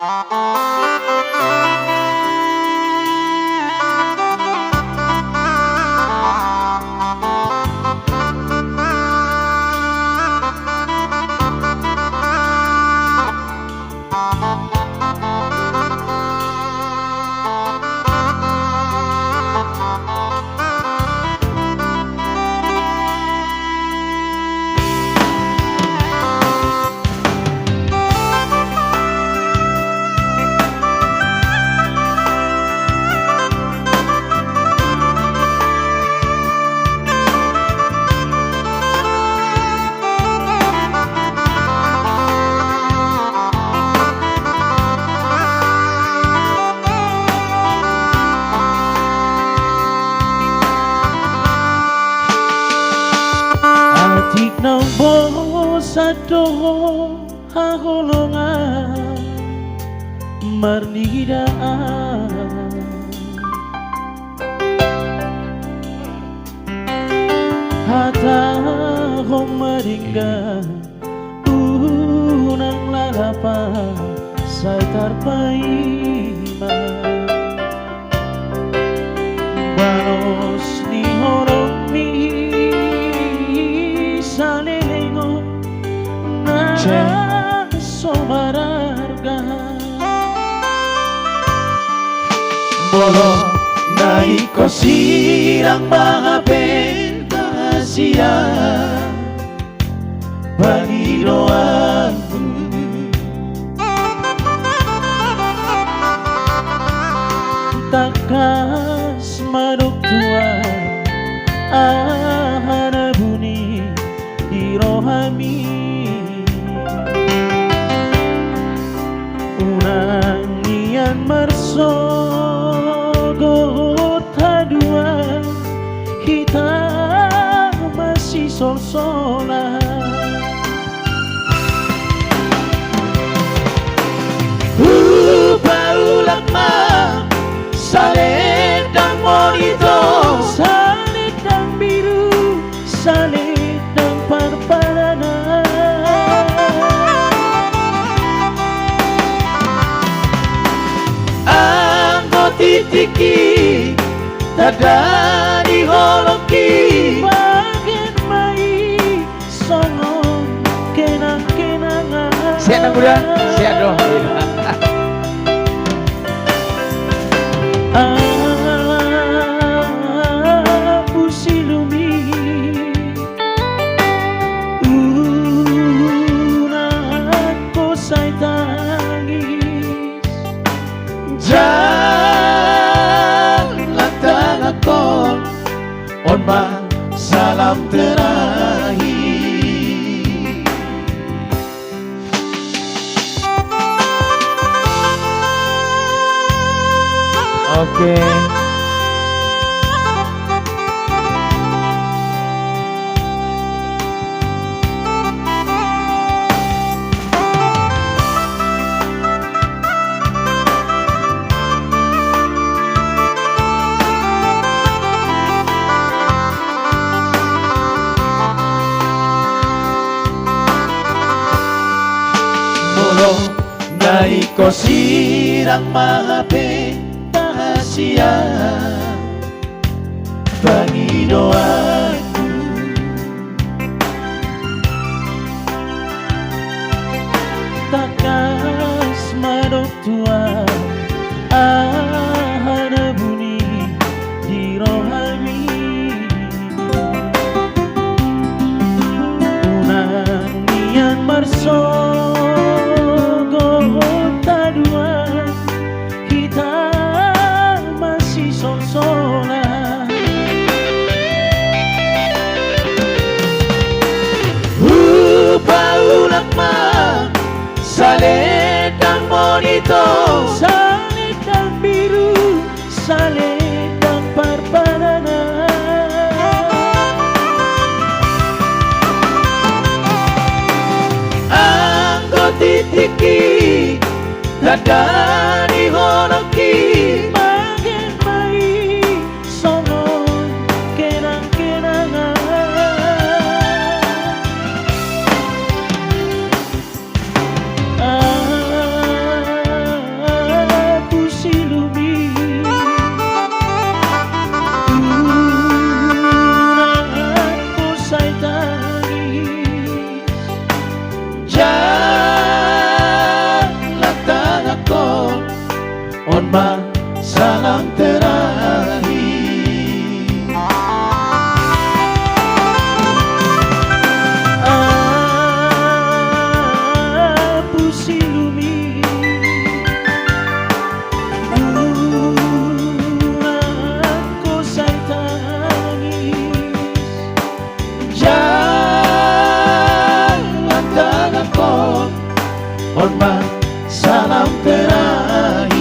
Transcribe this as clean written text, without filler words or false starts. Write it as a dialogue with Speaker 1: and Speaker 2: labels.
Speaker 1: Atik ng sa doho hahulungan marnidaan hata homaringga unang lalapa sa tarpaima banos ni horomi sa lelengo na somararga bolo na ikosirang mga pentasya Panginoon takas marugtuan ahanabuni irohami unang iyan marsogot haduan kita masih sol-solan paulang ma salendang monito salendang biru salendang parparana anggo titiki tadani holoki bagen mai songon kenang-kenangan siap muda siap dong Onma salam terakhir. Oke. Naiko sirang mga pentasya Panginoonku takas marugtuan ahanabuni di rohani unang niyan marso salendang monito salendang biru salendang parparana anggo titiki dadani holoki bagen mai songon kenang-kenangan salam terakhir.